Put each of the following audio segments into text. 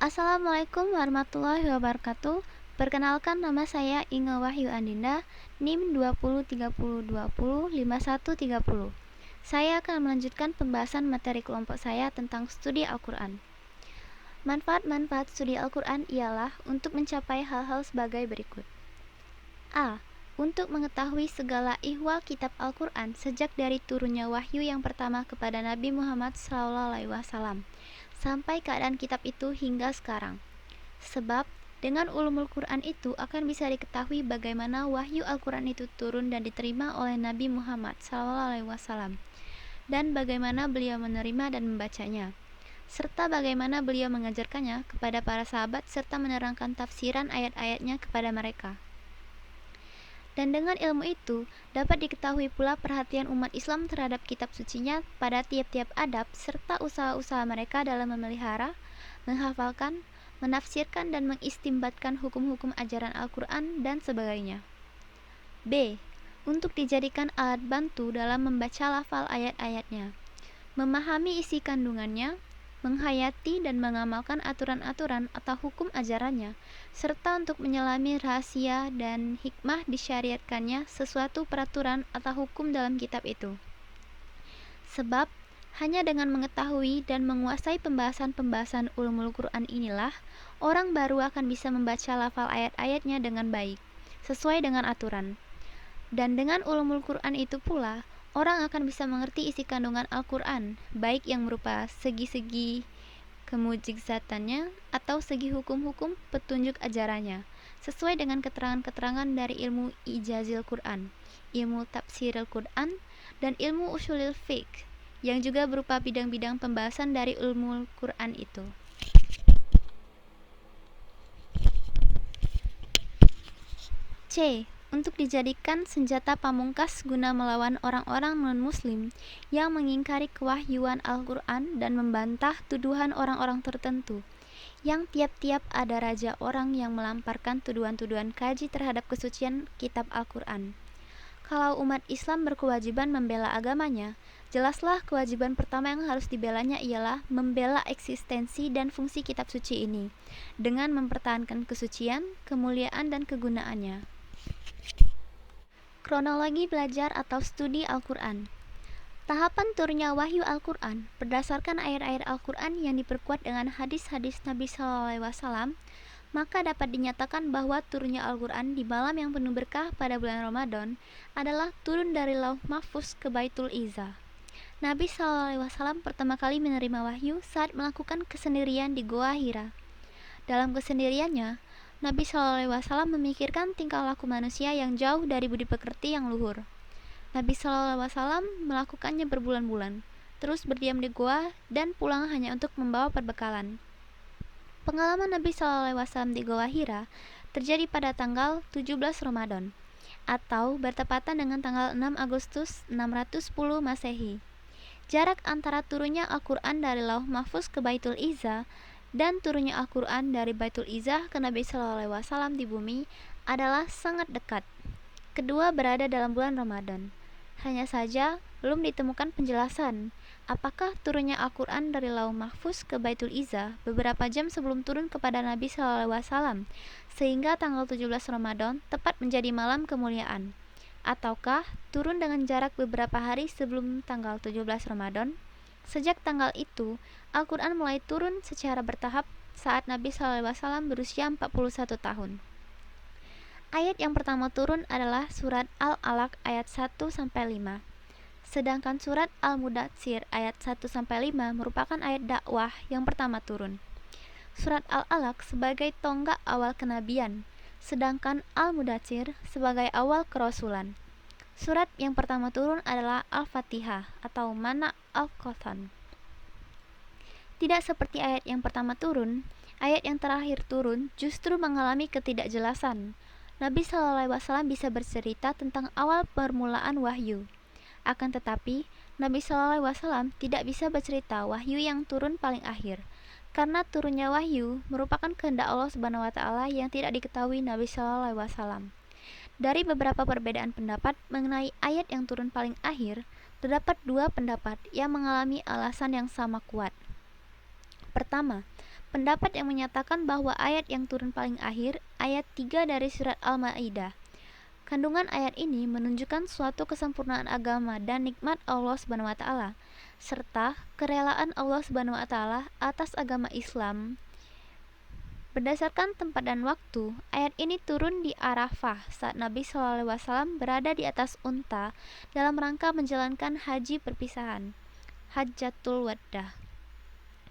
Assalamualaikum warahmatullahi wabarakatuh. Perkenalkan, nama saya Inge Wahyu Andinda, NIM 2030205130. Saya akan melanjutkan pembahasan materi kelompok saya tentang studi Al-Quran. Manfaat-manfaat studi Al-Quran ialah untuk mencapai hal-hal sebagai berikut. A. Untuk mengetahui segala ihwal kitab Al-Quran sejak dari turunnya wahyu yang pertama kepada Nabi Muhammad SAW sampai keadaan kitab itu hingga sekarang. Sebab dengan ulumul Quran itu akan bisa diketahui bagaimana wahyu Al-Quran itu turun dan diterima oleh Nabi Muhammad SAW dan bagaimana beliau menerima dan membacanya, serta bagaimana beliau mengajarkannya kepada para sahabat serta menerangkan tafsiran ayat-ayatnya kepada mereka. Dan dengan ilmu itu dapat diketahui pula perhatian umat Islam terhadap kitab sucinya pada tiap-tiap adab serta usaha-usaha mereka dalam memelihara, menghafalkan, menafsirkan dan mengistimbatkan hukum-hukum ajaran Al-Quran dan sebagainya. B. Untuk dijadikan alat bantu dalam membaca lafal ayat-ayatnya, memahami isi kandungannya, menghayati dan mengamalkan aturan-aturan atau hukum ajarannya, serta untuk menyelami rahasia dan hikmah disyariatkannya sesuatu peraturan atau hukum dalam kitab itu. Sebab hanya dengan mengetahui dan menguasai pembahasan-pembahasan ulumul Quran inilah orang baru akan bisa membaca lafal ayat-ayatnya dengan baik, sesuai dengan aturan. Dan dengan ulumul Quran itu pula orang akan bisa mengerti isi kandungan Al-Quran, baik yang berupa segi-segi kemujizzatannya atau segi hukum-hukum petunjuk ajarannya, sesuai dengan keterangan-keterangan dari ilmu ijazil Quran, ilmu tafsiril Quran, dan ilmu usulil fiqh, yang juga berupa bidang-bidang pembahasan dari ilmu Quran itu. C. Untuk dijadikan senjata pamungkas guna melawan orang-orang non-muslim yang mengingkari kewahyuan Al-Quran dan membantah tuduhan orang-orang tertentu, yang tiap-tiap ada raja orang yang melamparkan tuduhan-tuduhan kaji terhadap kesucian kitab Al-Quran. Kalau umat Islam berkewajiban membela agamanya, jelaslah kewajiban pertama yang harus dibelanya ialah membela eksistensi dan fungsi kitab suci ini, dengan mempertahankan kesucian, kemuliaan, dan kegunaannya. Kronologi belajar atau studi Al-Quran. Tahapan turunnya wahyu Al-Quran berdasarkan ayat-ayat Al-Quran yang diperkuat dengan hadis-hadis Nabi SAW, maka dapat dinyatakan bahwa turunnya Al-Quran di malam yang penuh berkah pada bulan Ramadan adalah turun dari Lauh Mahfuz ke Baitul Izzah. Nabi SAW pertama kali menerima wahyu saat melakukan kesendirian di Goa Hira. Dalam kesendiriannya, Nabi SAW memikirkan tingkah laku manusia yang jauh dari budi pekerti yang luhur. Nabi SAW melakukannya berbulan-bulan, terus berdiam di gua dan pulang hanya untuk membawa perbekalan. Pengalaman Nabi SAW di Goa Hira terjadi pada tanggal 17 Ramadan, atau bertepatan dengan tanggal 6 Agustus 610 Masehi. Jarak antara turunnya Al-Quran dari Lauh Mahfuz ke Baitul Izzah dan turunnya Al-Quran dari Baitul Izzah ke Nabi SAW di bumi adalah sangat dekat. Kedua berada dalam bulan Ramadan. Hanya saja belum ditemukan penjelasan apakah turunnya Al-Quran dari Lauh Mahfuz ke Baitul Izzah beberapa jam sebelum turun kepada Nabi SAW, sehingga tanggal 17 Ramadan tepat menjadi malam kemuliaan, ataukah turun dengan jarak beberapa hari sebelum tanggal 17 Ramadan. Sejak tanggal itu, Al-Quran mulai turun secara bertahap saat Nabi SAW berusia 41 tahun. Ayat yang pertama turun adalah surat Al-Alaq ayat 1-5. Sedangkan surat Al-Mudatsir ayat 1-5 merupakan ayat dakwah yang pertama turun. Surat Al-Alaq sebagai tonggak awal kenabian, sedangkan Al-Mudatsir sebagai awal kerasulan. Surat yang pertama turun adalah Al-Fatihah atau Mana Al-Qathan. Tidak seperti ayat yang pertama turun, ayat yang terakhir turun justru mengalami ketidakjelasan. Nabi SAW bisa bercerita tentang awal permulaan wahyu. Akan tetapi, Nabi SAW tidak bisa bercerita wahyu yang turun paling akhir, karena turunnya wahyu merupakan kehendak Allah SWT yang tidak diketahui Nabi SAW. Dari beberapa perbedaan pendapat mengenai ayat yang turun paling akhir, terdapat dua pendapat yang mengalami alasan yang sama kuat. Pertama, pendapat yang menyatakan bahwa ayat yang turun paling akhir, ayat 3 dari surat Al-Maidah. Kandungan ayat ini menunjukkan suatu kesempurnaan agama dan nikmat Allah Subhanahu wa taala serta kerelaan Allah Subhanahu wa taala atas agama Islam. Berdasarkan tempat dan waktu, ayat ini turun di Arafah saat Nabi SAW berada di atas unta dalam rangka menjalankan haji perpisahan, Hajjatul Wadah.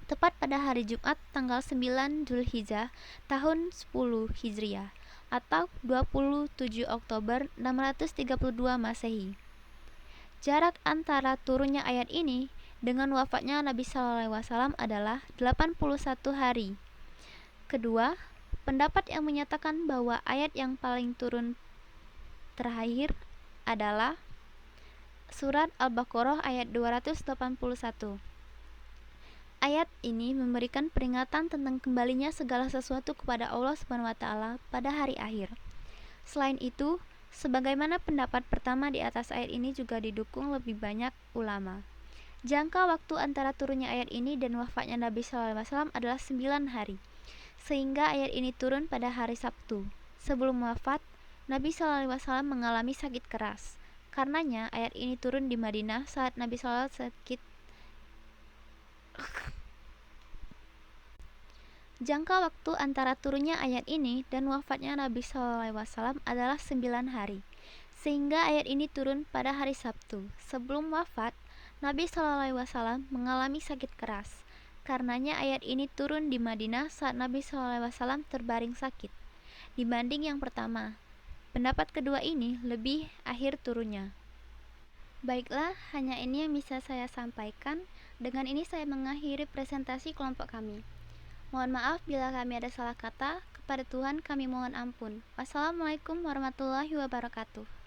Tepat pada hari Jumat tanggal 9 Zulhijjah tahun 10 Hijriah atau 27 Oktober 632 Masehi. Jarak antara turunnya ayat ini dengan wafatnya Nabi SAW adalah 81 hari. Kedua, pendapat yang menyatakan bahwa ayat yang paling turun terakhir adalah surat Al-Baqarah ayat 281. Ayat ini memberikan peringatan tentang kembalinya segala sesuatu kepada Allah Subhanahu wa taala pada hari akhir. Selain itu, sebagaimana pendapat pertama di atas ayat ini juga didukung lebih banyak ulama. Jangka waktu antara turunnya ayat ini dan wafatnya Nabi SAW adalah 9 hari. Sehingga ayat ini turun pada hari Sabtu. Sebelum wafat, Nabi SAW mengalami sakit keras. Karenanya ayat ini turun di Madinah saat Nabi SAW sakit. Jangka waktu antara turunnya ayat ini dan wafatnya Nabi SAW adalah 9 hari. Sehingga ayat ini turun pada hari Sabtu. Sebelum wafat, Nabi SAW mengalami sakit keras. Karenanya ayat ini turun di Madinah saat Nabi SAW terbaring sakit. Dibanding yang pertama, pendapat kedua ini lebih akhir turunnya. Baiklah, hanya ini yang bisa saya sampaikan. Dengan ini saya mengakhiri presentasi kelompok kami. Mohon maaf bila kami ada salah kata. Kepada Tuhan kami mohon ampun. Wassalamualaikum warahmatullahi wabarakatuh.